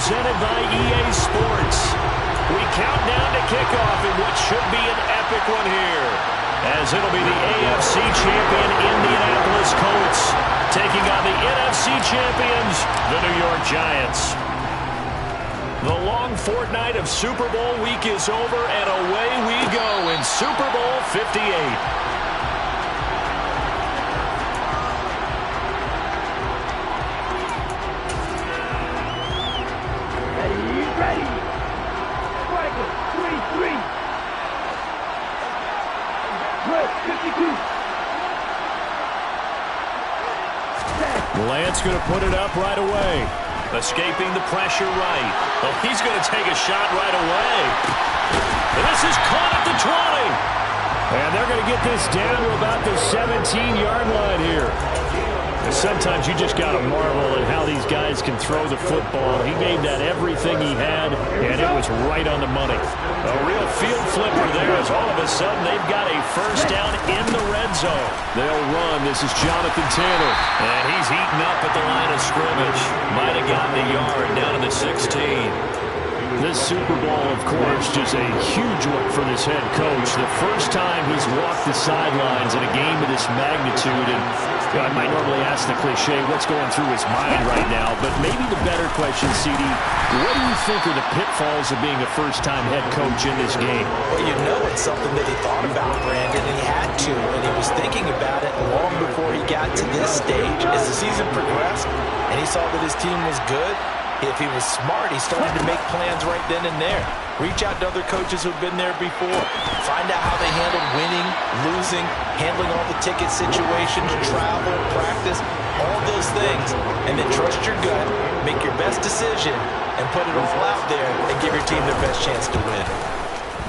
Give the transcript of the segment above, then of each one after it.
presented by EA Sports. We count down to kickoff in what should be an epic one here, as it'll be the AFC champion Indianapolis Colts taking on the NFC champions, the New York Giants. The long fortnight of Super Bowl week is over, and away we go in Super Bowl 58. Lance going to put it up right away. Escaping the pressure right. Oh, he's going to take a shot right away. This is caught at the 20. And they're going to get this down to about the 17-yard line here. Sometimes you just got to marvel at how these guys can throw the football. He gave that everything he had, and it was right on the money. A real field flipper there, as all of a sudden they've got a first down in the red zone. They'll run. This is Jonathan Taylor. And he's eaten up at the line of scrimmage. Might have gotten a yard down to the 16. This Super Bowl, of course, just a huge one for this head coach. The first time he's walked the sidelines in a game of this magnitude. And I might normally ask the cliche, what's going through his mind right now? But maybe the better question, CD, what do you think are the pitfalls of being a first-time head coach in this game? Well, you know it's something that he thought about, Brandon, and he had to. And he was thinking about it long before he got to this stage. As the season progressed and he saw that his team was good, if he was smart, he started to make plans right then and there. Reach out to other coaches who've been there before. Find out how they handled winning, losing, handling all the ticket situations, travel, practice, all those things. And then trust your gut, make your best decision, and put it all out there and give your team their best chance to win.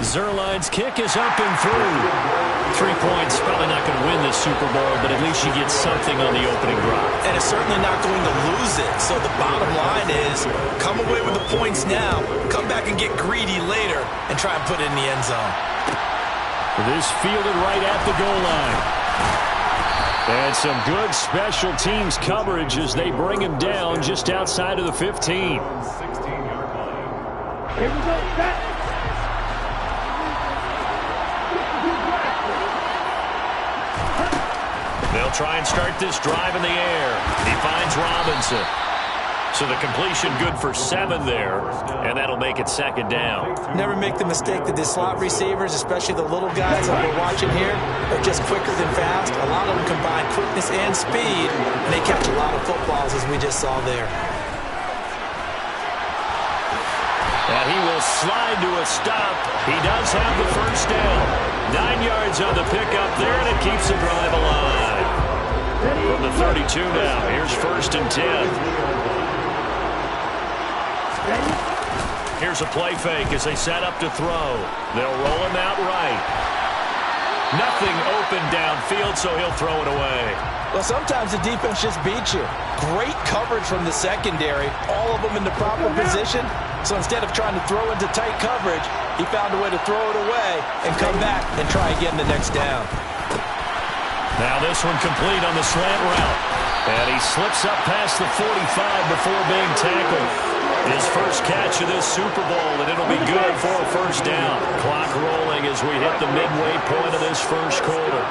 Zerline's kick is up and through. 3 points, probably not going to win this Super Bowl, but at least you get something on the opening drive. And it's certainly not going to lose it. So the bottom line is, come away with the points now, come back and get greedy later, and try and put it in the end zone. This fielded right at the goal line. And some good special teams coverage as they bring him down just outside of the 15. 16-yard line. Here we go, set. They'll try and start this drive in the air. He finds Robinson. So the completion good for 7 there, and that'll make it second down. Never make the mistake that the slot receivers, especially the little guys that we're watching here, are just quicker than fast. A lot of them combine quickness and speed, and they catch a lot of footballs, as we just saw there. And he will slide to a stop. He does have the first down. 9 yards on the pickup there, and it keeps the drive alive. From the 32 now, here's 1st and 10. Here's a play fake as they set up to throw. They'll roll him out right. Nothing open downfield, so he'll throw it away. Well, sometimes the defense just beats you. Great coverage from the secondary, all of them in the proper position. So instead of trying to throw into tight coverage, he found a way to throw it away and come back and try again the next down. Now this one complete on the slant route. And he slips up past the 45 before being tackled. His first catch of this Super Bowl, and it'll be good for a first down. Clock rolling as we hit the midway point of this first quarter.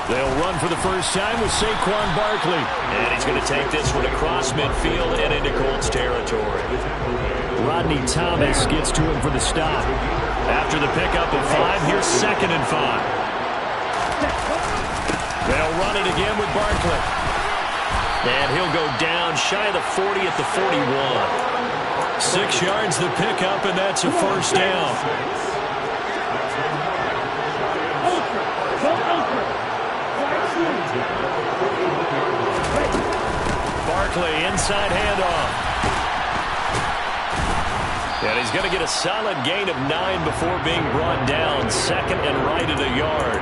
They'll run for the first time with Saquon Barkley. And he's going to take this one across midfield and into Colts territory. Rodney Thomas gets to him for the stop. After the pickup of 5, here's 2nd and 5. They'll run it again with Barkley. And he'll go down shy of the 40 at the 41. 6 yards the pickup, and that's a first down. Barkley, inside handoff. And he's going to get a solid gain of 9 before being brought down. 2nd and right at a yard.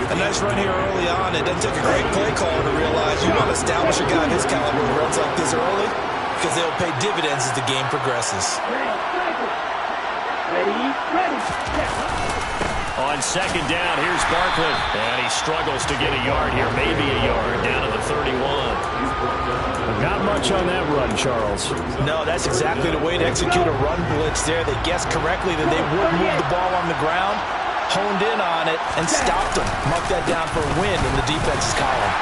A nice run here early on. It doesn't take a great play caller to realize you want to establish a guy of his caliber who runs like this early, because they'll pay dividends as the game progresses. On second down, here's Barkley. And he struggles to get a yard here, maybe a yard, down to the 31. Not much on that run, Charles. No, that's exactly the way to execute a run blitz there. They guessed correctly that they would move the ball on the ground, honed in on it, and stopped them. Mark that down for a win in the defense's column.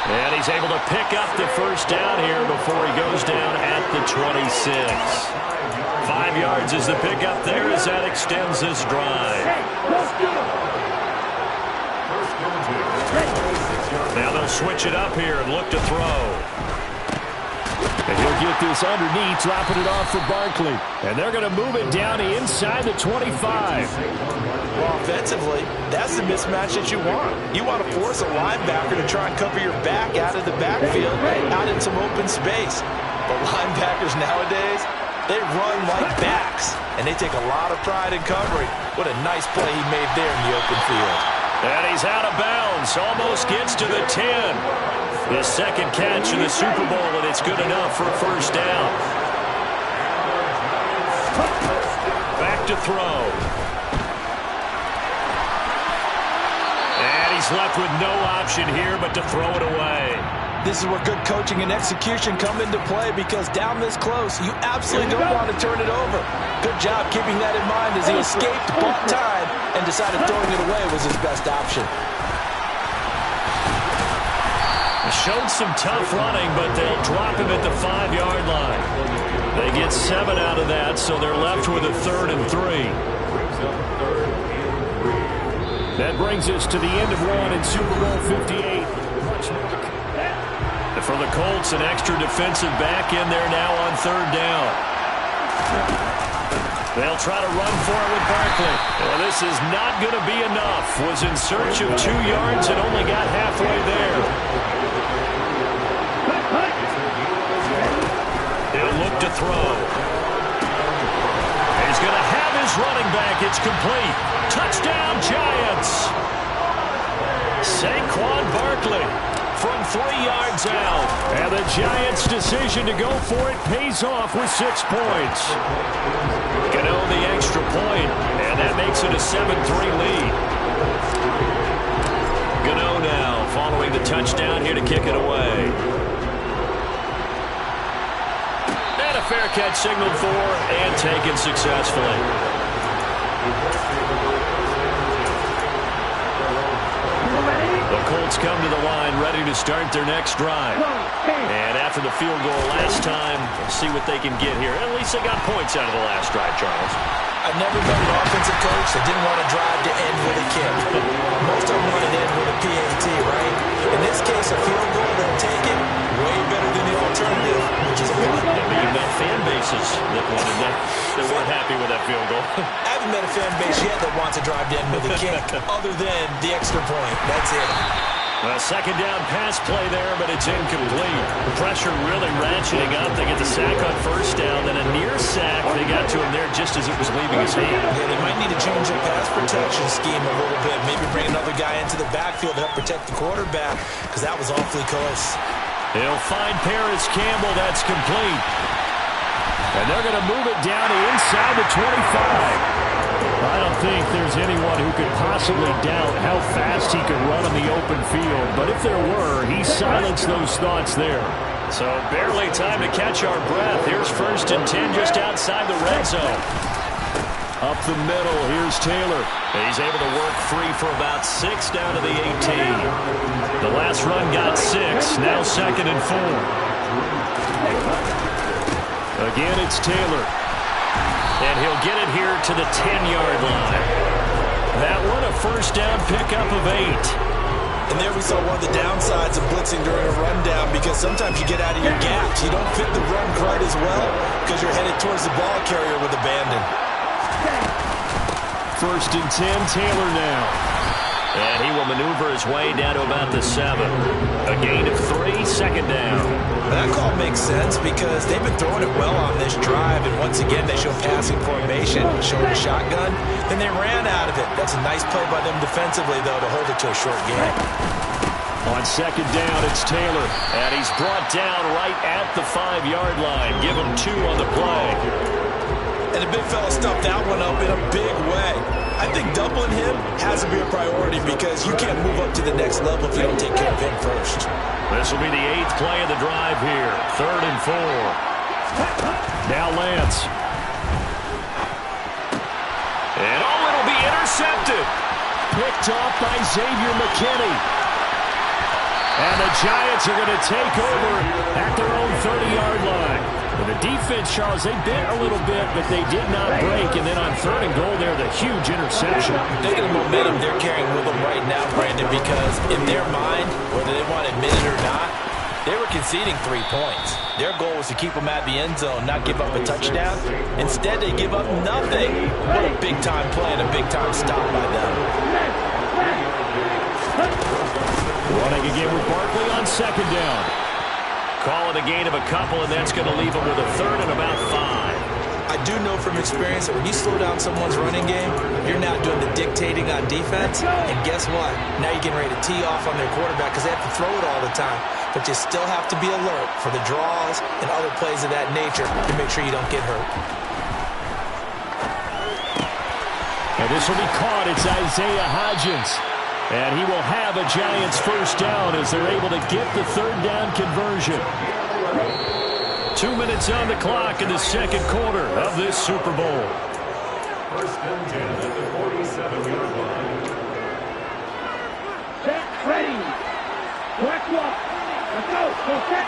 And he's able to pick up the first down here before he goes down at the 26. 5 yards is the pickup there as that extends this drive. Now they'll switch it up here and look to throw. And he'll get this underneath, dropping it off for Barkley. And they're going to move it down inside the 25. Well, offensively, that's the mismatch that you want. You want to force a linebacker to try and cover your back out of the backfield, out in some open space. But linebackers nowadays, they run like backs, and they take a lot of pride in covering. What a nice play he made there in the open field. And he's out of bounds, almost gets to the 10. His second catch in the Super Bowl, and it's good enough for a first down. Back to throw. And he's left with no option here but to throw it away. This is where good coaching and execution come into play, because down this close, you absolutely don't want to turn it over. Good job keeping that in mind as he escaped, bought time, and decided throwing it away was his best option. Showed some tough running, but they'll drop him at the 5-yard line. They get 7 out of that, so they're left with a 3rd and 3. That brings us to the end of one in Super Bowl 58. For the Colts, an extra defensive back in there now on 3rd down. They'll try to run for it with Barkley. Well, this is not going to be enough. Was in search of 2 yards and only got halfway there. He'll look to throw. He's going to have his running back. It's complete. Touchdown, Giants. Saquon Barkley from 3 yards out. And the Giants' decision to go for it pays off with 6 points. Gano the extra point, and that makes it a 7-3 lead. Gano now following the touchdown here to kick it away. And a fair catch signaled for and taken successfully. The Colts come to the line ready to start their next drive. And after the field goal last time, we'll see what they can get here. At least they got points out of the last drive, Charles. I've never met an offensive coach that didn't want to drive to end with a kick. Most of them want to end with a PAT, right? In this case, a field goal, they'll take it. Way better than the alternative, which is a punt. You've met fan bases that wanted that, that weren't happy with that field goal. I haven't met a fan base yet that wants to drive to end with a kick, other than the extra point. That's it. Well, second down pass play there, but it's incomplete. The pressure really ratcheting up. They get the sack on first down, then a near sack. They got to him there just as it was leaving his hand. Yeah, they might need to change their pass protection scheme a little bit. Maybe bring another guy into the backfield to help protect the quarterback, because that was awfully close. He'll find Paris Campbell. That's complete. And they're going to move it down to inside the 25. I don't think there's anyone who could possibly doubt how fast he could run on the open field. But if there were, he silenced those thoughts there. So barely time to catch our breath. Here's 1st and 10 just outside the red zone. Up the middle, here's Taylor. He's able to work free for about 6 down to the 18. The last run got 6. Now 2nd and 4. Again, it's Taylor. And he'll get it here to the 10-yard line. That one a first down pickup of 8. And there we saw one of the downsides of blitzing during a rundown, because sometimes you get out of your gaps. You don't fit the run quite as well because you're headed towards the ball carrier with abandon. 1st and 10, Taylor now. And he will maneuver his way down to about the 7. A gain of 3, 2nd down. That call makes sense because they've been throwing it well on this drive, and once again they show passing formation, showing a shotgun, then they ran out of it. That's a nice play by them defensively, though, to hold it to a short gain. On 2nd down, it's Taylor. And he's brought down right at the 5-yard line. Give him 2 on the play. And the big fella stuffed that one up in a big way. I think doubling him has to be a priority because you can't move up to the next level if you don't take care of him first. This will be the 8th play of the drive here. 3rd and 4. Now Lance. And it'll be intercepted. Picked off by Xavier McKinney. And the Giants are going to take over at their own 30-yard line. And the defense, Charles, they bit a little bit, but they did not break. And then on 3rd and goal there, the huge interception. Think of the momentum they're carrying with them right now, Brandon, because in their mind, whether they want to admit it or not, they were conceding 3 points. Their goal was to keep them at the end zone, not give up a touchdown. Instead, they give up nothing. What a big-time play and a big-time stop by them. Running again with Barkley on 2nd down. Call it a gain of a couple, and that's going to leave them with a 3rd and about 5. I do know from experience that when you slow down someone's running game, you're now doing the dictating on defense. And guess what? Now you're getting ready to tee off on their quarterback because they have to throw it all the time. But you still have to be alert for the draws and other plays of that nature to make sure you don't get hurt. And this will be caught. It's Isaiah Hodgins. And he will have a Giants 1st down as they're able to get the 3rd down conversion. 2 minutes on the clock in the 2nd quarter of this Super Bowl. 1st and 10 at the 47-yard line. Set, ready. Correct walk. Let's go. Go set.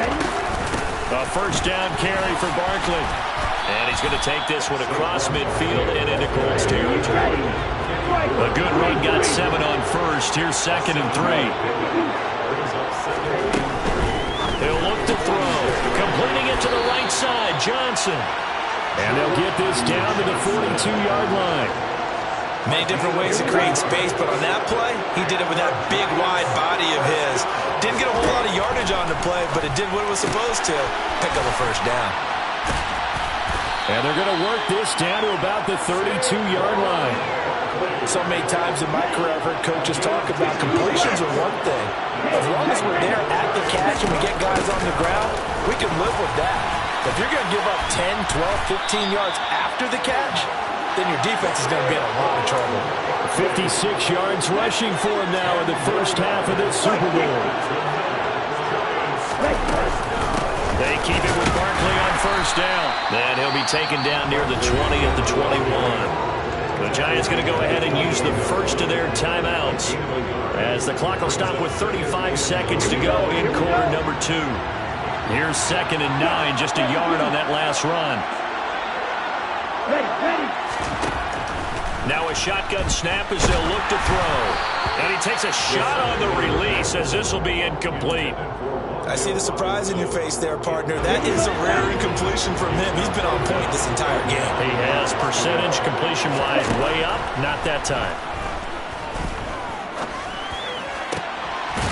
Ready. A 1st down carry for Barkley. And he's going to take this one across midfield and into Colts territory. A good run got 7 on 1st. Here's 2nd and 3. They'll look to throw. Completing it to the right side. Johnson. And they'll get this down to the 42-yard line. Many different ways to create space, but on that play, he did it with that big, wide body of his. Didn't get a whole lot of yardage on the play, but it did what it was supposed to. Pick up a 1st down. And they're going to work this down to about the 32-yard line. So many times in my career, I've heard coaches talk about completions are one thing. As long as we're there at the catch and we get guys on the ground, we can live with that. But if you're going to give up 10, 12, 15 yards after the catch, then your defense is going to be in a lot of trouble. 56 yards rushing for him now in the 1st half of this Super Bowl. They keep it with Barkley on 1st down. Then he'll be taken down near the 20 at the 21. The Giants going to go ahead and use the 1st of their timeouts as the clock will stop with 35 seconds to go in quarter number 2. Here's 2nd and 9, just a yard on that last run. Now a shotgun snap as they'll look to throw. And he takes a shot on the release as this will be incomplete. I see the surprise in your face there, partner. That is a rare incompletion from him. He's been on point this entire game. He has percentage completion-wise way up. Not that time.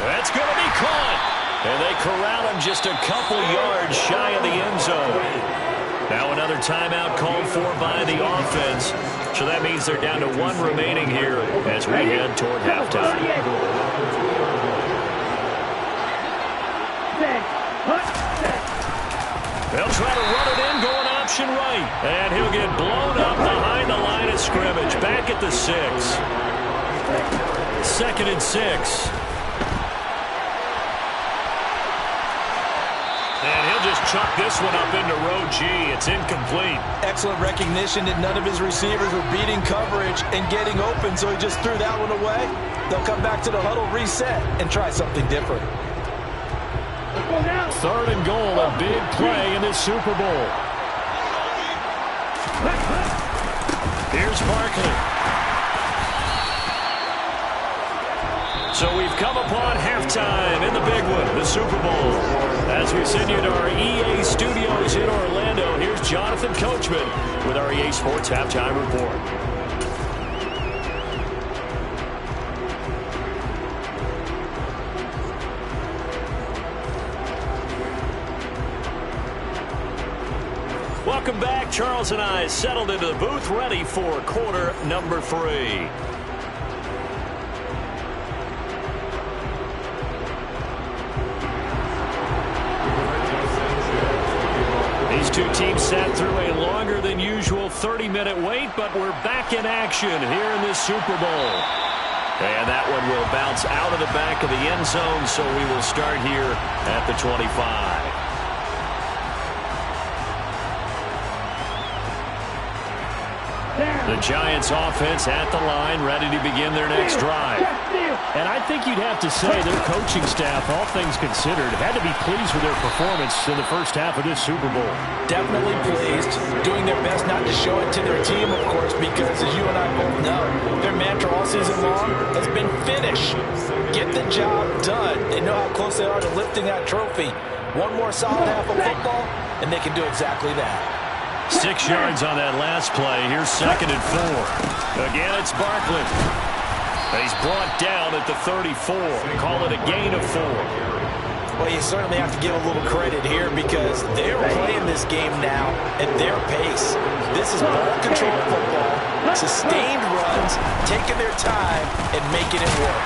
That's going to be caught. And they corral him just a couple yards shy of the end zone. Now another timeout called for by the offense. So that means they're down to 1 remaining here as we head toward halftime. They'll try to run it in, going option right. And he'll get blown up behind the line of scrimmage. Back at the 6. 2nd and 6. And he'll just chuck this one up into row G. It's incomplete. Excellent recognition that none of his receivers were beating coverage and getting open, so he just threw that one away. They'll come back to the huddle, reset, and try something different. 3rd and goal, a big play in this Super Bowl. Here's Barkley. So we've come upon halftime in the big one, the Super Bowl. As we send you to our EA studios in Orlando, here's Jonathan Coachman with our EA Sports Halftime Report. Welcome back. Charles and I settled into the booth, ready for quarter number 3. He's two teams sat through a longer than usual 30-minute wait, but we're back in action here in this Super Bowl. And that one will bounce out of the back of the end zone, so we will start here at the 25. The Giants offense at the line, ready to begin their next drive. And I think you'd have to say their coaching staff, all things considered, had to be pleased with their performance in the first half of this Super Bowl. Definitely pleased, doing their best not to show it to their team, of course, because as you and I both know, their mantra all season long has been finish. Get the job done. They know how close they are to lifting that trophy. One more solid half of football, and they can do exactly that. 6 yards on that last play. Here's 2nd and 4. Again, it's Barkley. He's brought down at the 34. Call it a gain of 4. Well, you certainly have to give a little credit here because they're playing this game now at their pace. This is ball control football, sustained runs, taking their time, and making it work.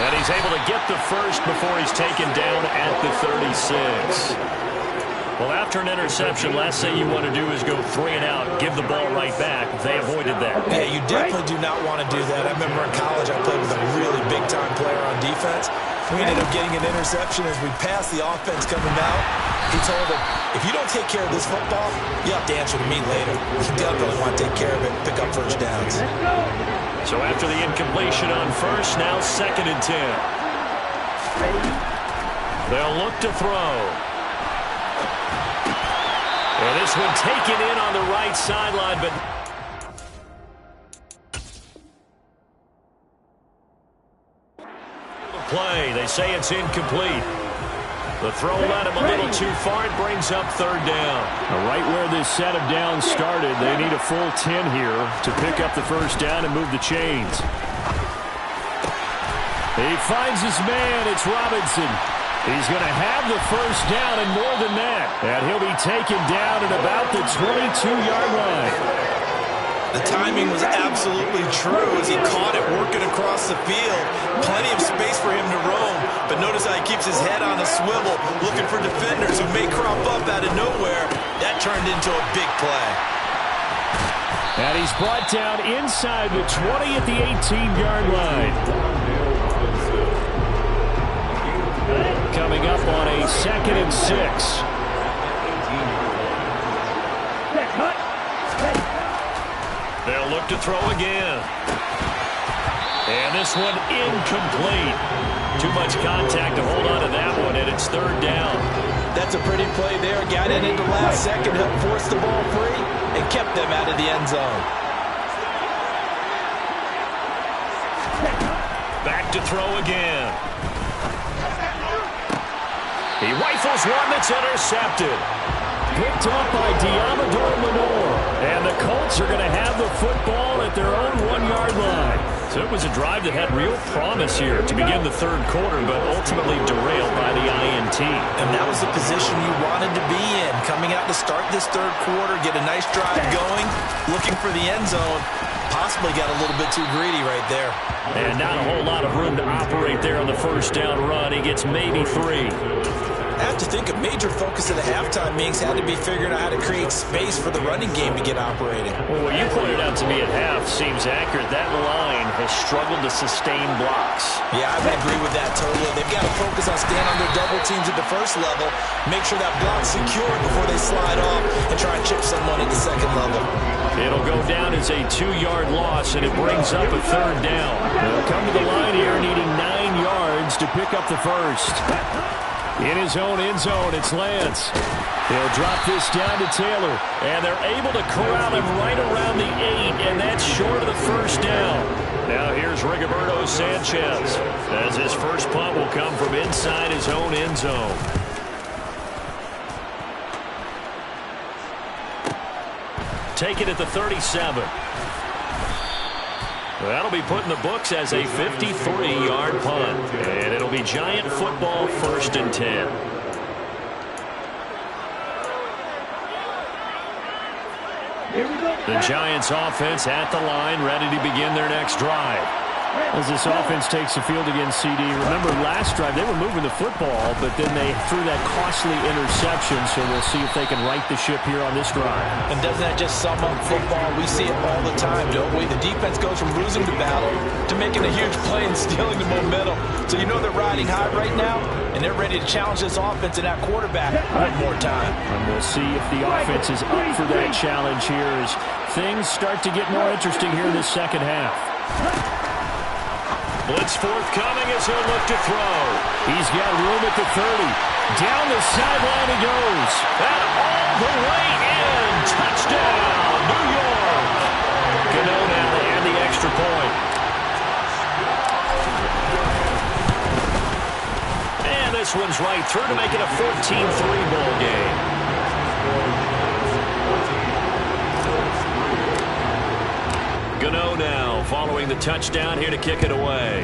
And he's able to get the first before he's taken down at the 36. Well, after an interception, last thing you want to do is go 3 and out, give the ball right back. They avoided that. Yeah, you definitely do not want to do that. I remember in college I played with a really big-time player on defense. We ended up getting an interception as we passed the offense coming out. He told him, if you don't take care of this football, you have to answer to me later. You definitely want to take care of it and pick up first downs. So after the incompletion on first, now 2nd and 10. They'll look to throw. And this one taken in on the right sideline, but play. They say it's incomplete. The throw led him a little too far. It brings up 3rd down. Right where this set of downs started, they need a full 10 here to pick up the first down and move the chains. He finds his man. It's Robinson. He's going to have the first down and more than that. And he'll be taken down at about the 22-yard line. The timing was absolutely true as he caught it working across the field. Plenty of space for him to roam. But notice how he keeps his head on a swivel, looking for defenders who may crop up out of nowhere. That turned into a big play. And he's brought down inside the 20 at the 18-yard line. Coming up on a 2nd and 6. They'll look to throw again. And this one incomplete. Too much contact to hold on to that one, and it's 3rd down. That's a pretty play there. Got it into last second, helped force the ball free, and kept them out of the end zone. Back to throw again. He rifles one that's intercepted. Picked off by Diamador Lenore. And the Colts are going to have the football at their own 1-yard line. So it was a drive that had real promise here to begin the 3rd quarter, but ultimately derailed by the INT. And that was the position you wanted to be in. Coming out to start this 3rd quarter, get a nice drive going, looking for the end zone. Possibly got a little bit too greedy right there. And not a whole lot of room to operate there on the first down run. He gets maybe 3. I have to think a major focus of the halftime meetings had to be figuring out how to create space for the running game to get operating. Well, what you pointed out to me at half seems accurate. That line has struggled to sustain blocks. Yeah, I would agree with that totally. They've got to focus on staying on their double teams at the first level, make sure that block's secure before they slide off and try and chip someone at the second level. It'll go down as a 2-yard loss, and it brings up a 3rd down. They'll come to the line here needing 9 yards to pick up the first. In his own end zone, it's Lance. He'll drop this down to Taylor, and they're able to corral him right around the 8, and that's short of the first down. Now here's Rigoberto Sanchez, as his first punt will come from inside his own end zone. Take it at the 37. That'll be put in the books as a 53-yard punt. And it'll be Giant football, 1st and 10. The Giants offense at the line, ready to begin their next drive. As this offense takes the field against CD, remember last drive they were moving the football, but then they threw that costly interception, so we'll see if they can right the ship here on this drive. And doesn't that just sum up football? We see it all the time, don't we? The defense goes from losing the battle to making a huge play and stealing the momentum. So you know they're riding high right now, and they're ready to challenge this offense and that quarterback one more time. And we'll see if the offense is up for that challenge here as things start to get more interesting here in this second half. Blitz forthcoming as he'll look to throw. He's got room at the 30. Down the sideline he goes. And all the way in. Touchdown, New York. Gano now and the extra point. And this one's right through to make it a 14-3 ball game. Gano now following the touchdown here to kick it away.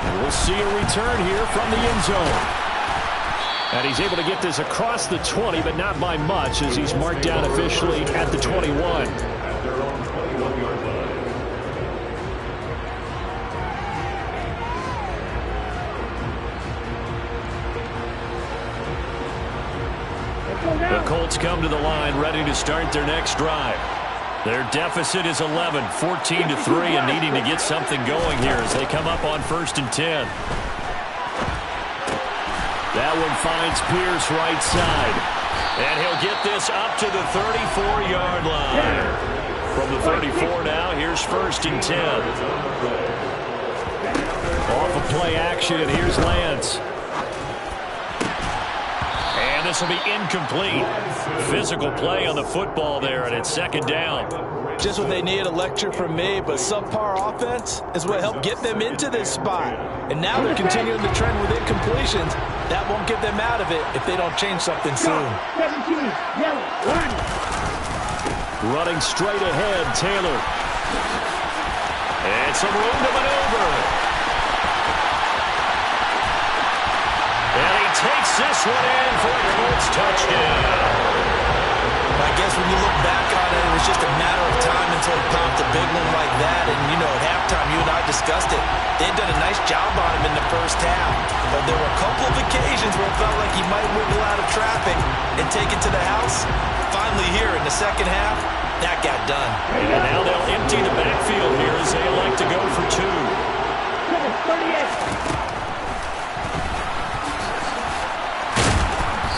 And we'll see a return here from the end zone. And he's able to get this across the 20, but not by much as he's marked down officially at the 21. The Colts come to the line ready to start their next drive. Their deficit is 11, 14-3, and needing to get something going here as they come up on 1st and 10. That one finds Pierce right side. And he'll get this up to the 34-yard line. From the 34 now, here's 1st and 10. Off of play action, and here's Lance. And this will be incomplete. Physical play on the football there, and it's 2nd down. Just what they need, a lecture from me, but subpar offense is what helped get them into this spot. And now they're continuing the trend with incompletions. That won't get them out of it if they don't change something soon. 17, yellow, 1. Running straight ahead, Taylor. And some room to maneuver. And he takes this one in for a Colts touchdown. I guess when you look back on it, it was just a matter of time until he popped a big one like that. And, you know, at halftime, you and I discussed it. They had done a nice job on him in the first half. But there were a couple of occasions where it felt like he might wiggle out of traffic and take it to the house. Finally here in the second half, that got done. And now they'll empty the backfield here as they elect to go for 2. 38.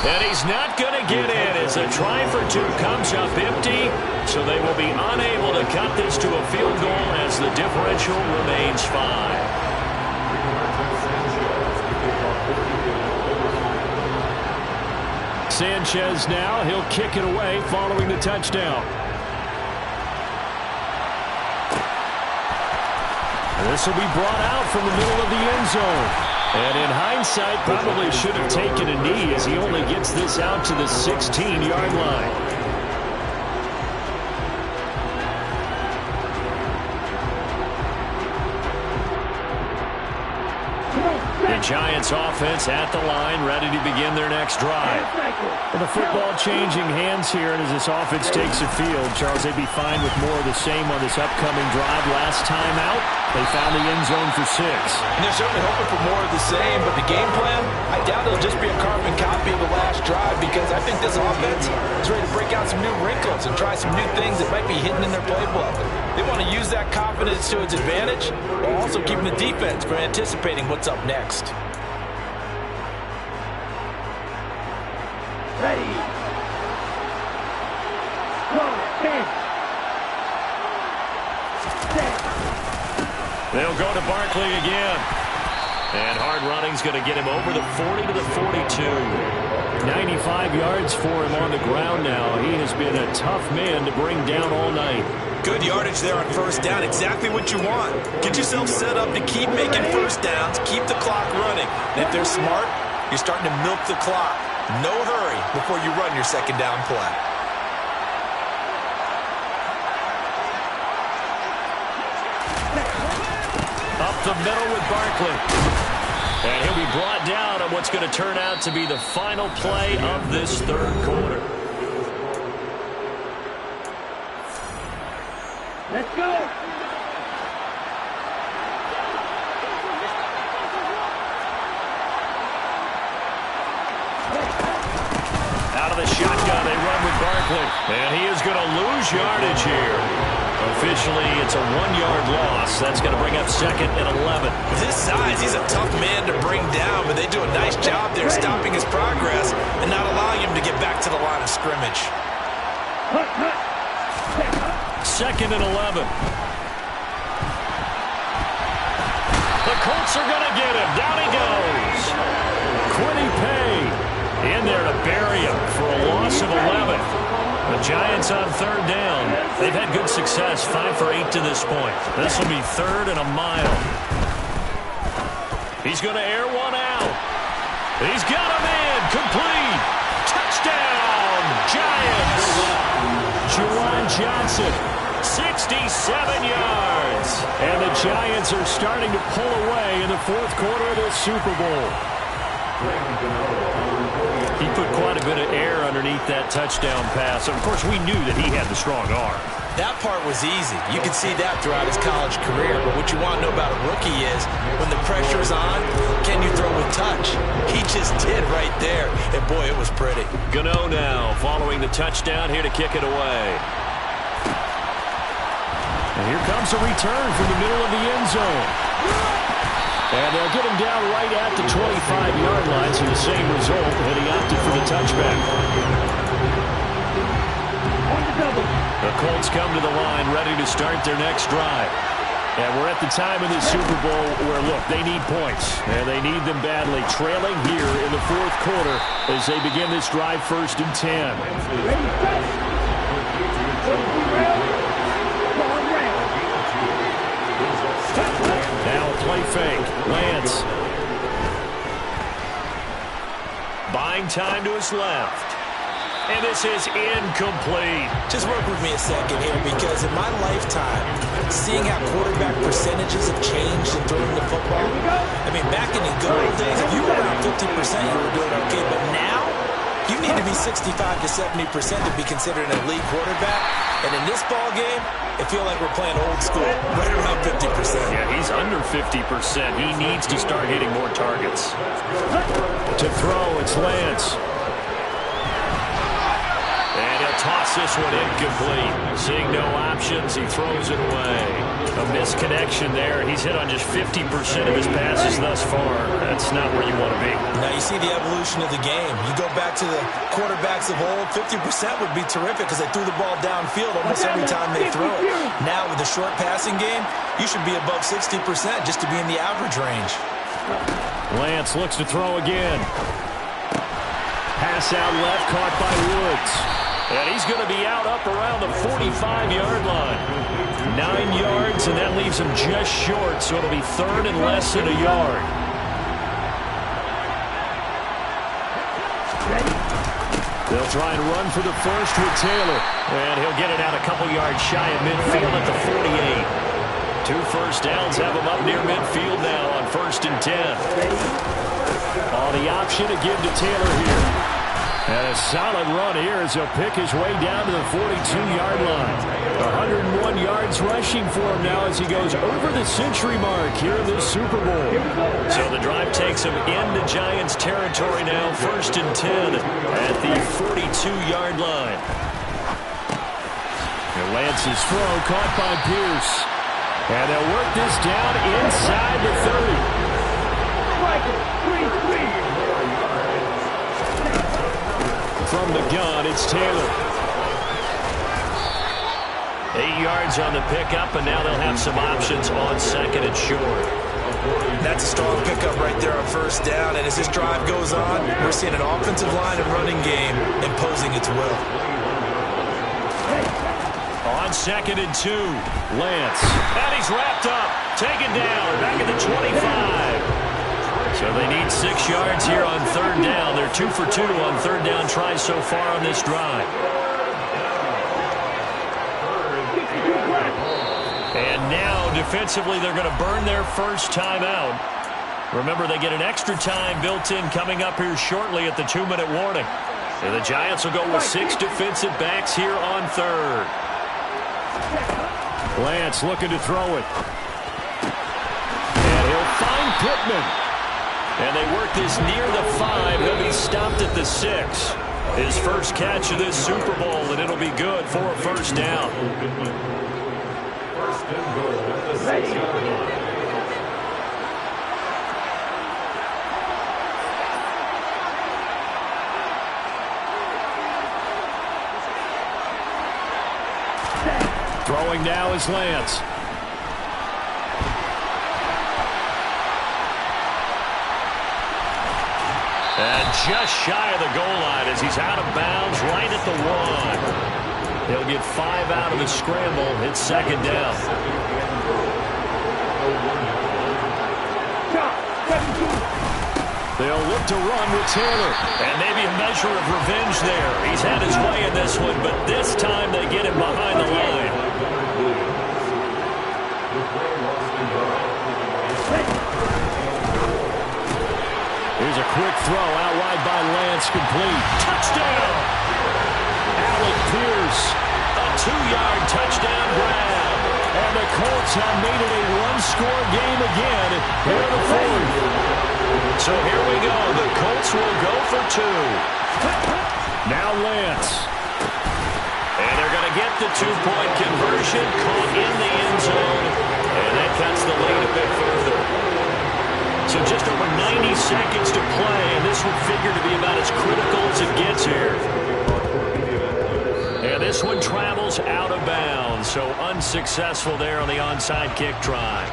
And he's not going to get in as a try for 2 comes up empty. So they will be unable to cut this to a field goal as the differential remains 5. Sanchez now, he'll kick it away following the touchdown. This will be brought out from the middle of the end zone. And in hindsight, probably should have taken a knee as he only gets this out to the 16-yard line. The Giants offense at the line, ready to begin their next drive. And the football changing hands here, and as this offense takes the field, Charles, they'd be fine with more of the same on this upcoming drive. Last time out, they found the end zone for 6. And they're certainly hoping for more of the same, but the game plan, I doubt it'll just be a carbon copy of the last drive because I think this offense is ready to break out some new wrinkles and try some new things that might be hidden in their playbook. They want to use that confidence to its advantage while also keeping the defense from anticipating what's up next. Ready. Go, 10. They'll go to Barkley again. And hard running's going to get him over the 40 to the 42. 95 yards for him on the ground now. He has been a tough man to bring down all night. Good yardage there on 1st down. Exactly what you want. Get yourself set up to keep making 1st downs, keep the clock running. And if they're smart, you're starting to milk the clock. No hurry before you run your 2nd down play. Up the middle with Barkley. And he'll be brought down on what's going to turn out to be the final play of this 3rd quarter. Let's go. Out of the shotgun, they run with Barkley. And he is going to lose yardage here. Officially, it's a 1-yard loss. That's going to bring up 2nd and 11. With his size, he's a tough man to bring down, but they do a nice job there stopping his progress and not allowing him to get back to the line of scrimmage. 2nd and 11. The Colts are going to get him. Down he goes. Quiddy Pay in there to bury him for a loss of 11. The Giants on 3rd down. They've had good success, 5 for 8 to this point. This will be 3rd and a mile. He's going to air one out. He's got him in. Complete. Touchdown, Giants. Juwan Johnson, 67 yards. And the Giants are starting to pull away in the 4th quarter of this Super Bowl. He put quite a bit of air underneath that touchdown pass. Of course, we knew that he had the strong arm. That part was easy. You could see that throughout his college career. But what you want to know about a rookie is when the pressure's on, can you throw with touch? He just did right there. And, boy, it was pretty. Gano now following the touchdown here to kick it away. And here comes a return from the middle of the end zone. And they'll get him down right at the 25-yard line, so the same result, and he opted for the touchback. The Colts come to the line ready to start their next drive. And we're at the time in the Super Bowl where, look, they need points. And they need them badly. Trailing here in the 4th quarter as they begin this drive 1st and 10. Now a play fake. Lance. Buying time to his left. And this is incomplete. Just work with me a second here, because in my lifetime, seeing how quarterback percentages have changed in throwing the football, I mean, back in the good old days, if you were around 50%, you were doing okay. But now, you need to be 65 to 70% to be considered an elite quarterback. And in this ball game, it feels like we're playing old school, right around 50%. Yeah, he's under 50%. He needs to start hitting more targets. To throw, it's Lance. And he'll toss this one incomplete. Seeing no options, he throws it away. A misconnection there. He's hit on just 50% of his passes thus far. That's not where you want to be. Now you see the evolution of the game. You go back to the quarterbacks of old, 50% would be terrific because they threw the ball downfield almost every time they threw it. Now with the short passing game, you should be above 60% just to be in the average range. Lance looks to throw again. Pass out left, caught by Woods. And he's going to be out up around the 45-yard line. 9 yards, and that leaves him just short, so it'll be 3rd and less than a yard. They'll try and run for the first with Taylor. And he'll get it out a couple yards shy of midfield at the 48. 2 first downs have him up near midfield now on 1st and 10. On the option to give to Taylor here. And a solid run here as he'll pick his way down to the 42-yard line. 101 yards rushing for him now as he goes over the century mark here in this Super Bowl. So the drive takes him into Giants territory now, 1st and 10 at the 42-yard line. And Lance's throw caught by Pierce. And they'll work this down inside the 30. From the gun, it's Taylor. 8 yards on the pickup, and now they'll have some options on 2nd and short. That's a strong pickup right there on 1st down, and as this drive goes on, we're seeing an offensive line and running game imposing its will. On 2nd and 2, Lance. And he's wrapped up, taken down, back at the 25. So they need 6 yards here on 3rd down. They're 2 for 2 on 3rd down tries so far on this drive. And now, defensively, they're going to burn their first timeout. Remember, they get an extra time built in coming up here shortly at the 2-minute warning. And the Giants will go with 6 defensive backs here on 3rd. Lance looking to throw it. And he'll find Pittman. And they work this near the 5. He'll be stopped at the 6. His first catch of this Super Bowl, and it'll be good for a first down. Throwing now is Lance. And just shy of the goal line as he's out of bounds right at the 1. He'll get 5 out of the scramble. It's second down. They'll look to run with Taylor. And maybe a measure of revenge there. He's had his way in this one, but this time they get him behind the line. Here's a quick throw out wide by Lance, complete. Touchdown! Alec Pierce, a 2-yard touchdown grab. And the Colts have made it a one-score game again here in the 4th. So here we go. The Colts will go for 2. Now Lance. And they're going to get the 2-point conversion, caught in the end zone. And that cuts the lead a bit further. So just over 90 seconds to play, and this would figure to be about as critical as it gets here. And this one travels out of bounds, so unsuccessful there on the onside kick try.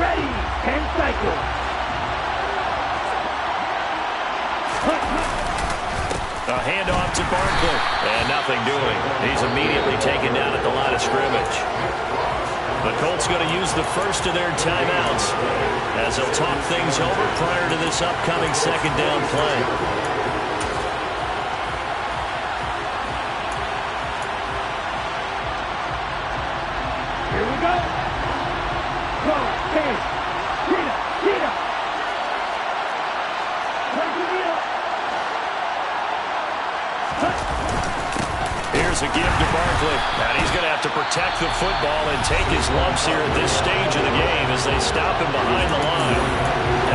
Ready, 10 cycles. A handoff to Barkley. And nothing doing. He's immediately taken down at the line of scrimmage. The Colts going to use the first of their timeouts as they'll talk things over prior to this upcoming second down play. Here we go. Go, stand. Get up, get up. Here's a give to Barkley. And he's going to have to protect the football and take his lumps here at this stage of the game as they stop him behind the line.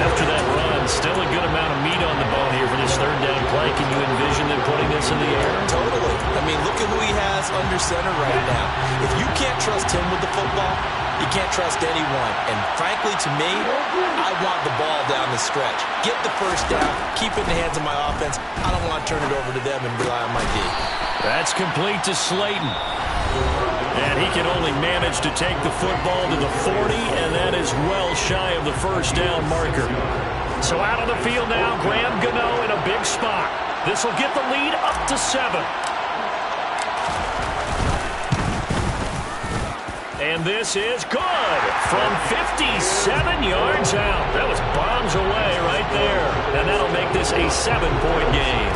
After that run, still a good amount of meat on the bone here for this third down play. Can you envision them putting this in the air? Totally. I mean, look at who he has under center right now. If you can't trust him with the football, you can't trust anyone. And frankly, to me, I want the ball down the stretch. Get the first down, keep it in the hands of my offense. I don't want to turn it over to them and rely on my D. That's complete to Slayton. And he can only manage to take the football to the 40, and that is well shy of the first down marker. So out on the field now, Graham Gano in a big spot. This will get the lead up to 7. And this is good from 57 yards out. That was bombs away right there. And that'll make this a 7-point game.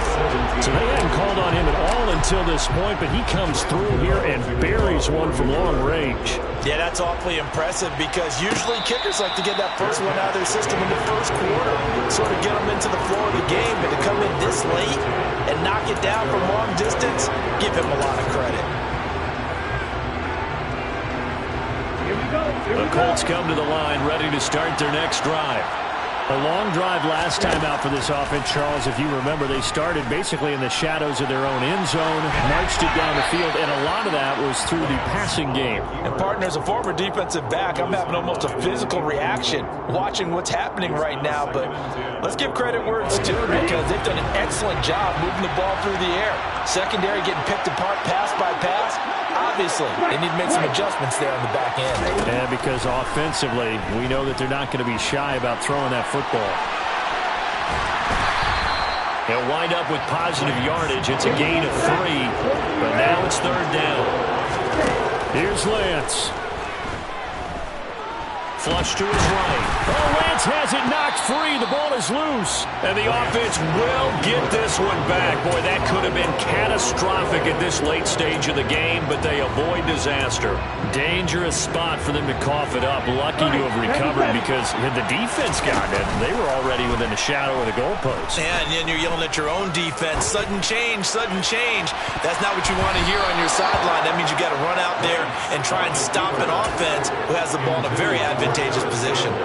So they hadn't called on him at all until this point, but he comes through here and buries one from long range. Yeah, that's awfully impressive because usually kickers like to get that first one out of their system in the first quarter, sort of get them into the flow of the game, and to come in this late and knock it down from long distance, give him a lot of credit. The Colts come to the line ready to start their next drive. A long drive last time out for this offense, Charles. If you remember, they started basically in the shadows of their own end zone, marched it down the field, and a lot of that was through the passing game. And partner, as a former defensive back, I'm having almost a physical reaction watching what's happening right now. But let's give credit where it's due because they've done an excellent job moving the ball through the air. Secondary getting picked apart pass by pass. Obviously, they need to make some adjustments there on the back end. And because offensively, we know that they're not going to be shy about throwing that football. He'll wind up with positive yardage. It's a gain of 3, but now it's third down. Here's Lance. flush to his right. Oh, Lance has it knocked free. The ball is loose. And the offense will get this one back. Boy, that could have been catastrophic at this late stage of the game, but they avoid disaster. Dangerous spot for them to cough it up. Lucky to have recovered because had the defense gotten it, they were already within a shadow of the goalpost. Yeah, and then you're yelling at your own defense. Sudden change, sudden change. That's not what you want to hear on your sideline. That means you got to run out there and try and stop an offense who has the ball in a very advantageous position.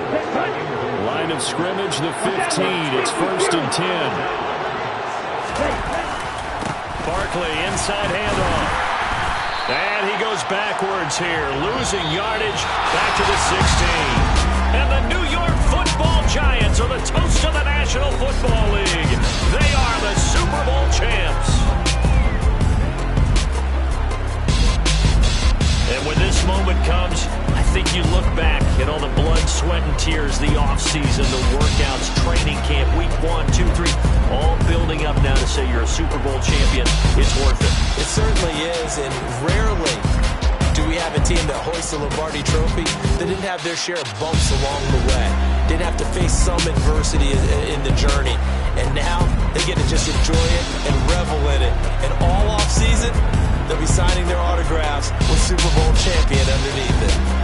Line of scrimmage, the 15. It's 1st and 10. Barkley, inside handoff. And he goes backwards here, losing yardage back to the 16. And the New York Football Giants are the toast of the National Football League. They are the Super Bowl champs. And when this moment comes, I think you look back at all the blood, sweat, and tears, the offseason, the workouts, training camp, week 1, 2, 3, all building up now to say you're a Super Bowl champion. It's worth it. It certainly is, and rarely do we have a team that hoists the Lombardi Trophy that didn't have their share of bumps along the way, didn't have to face some adversity in the journey, and now they get to just enjoy it and revel in it. And all offseason, they'll be signing their autographs with Super Bowl champion underneath it.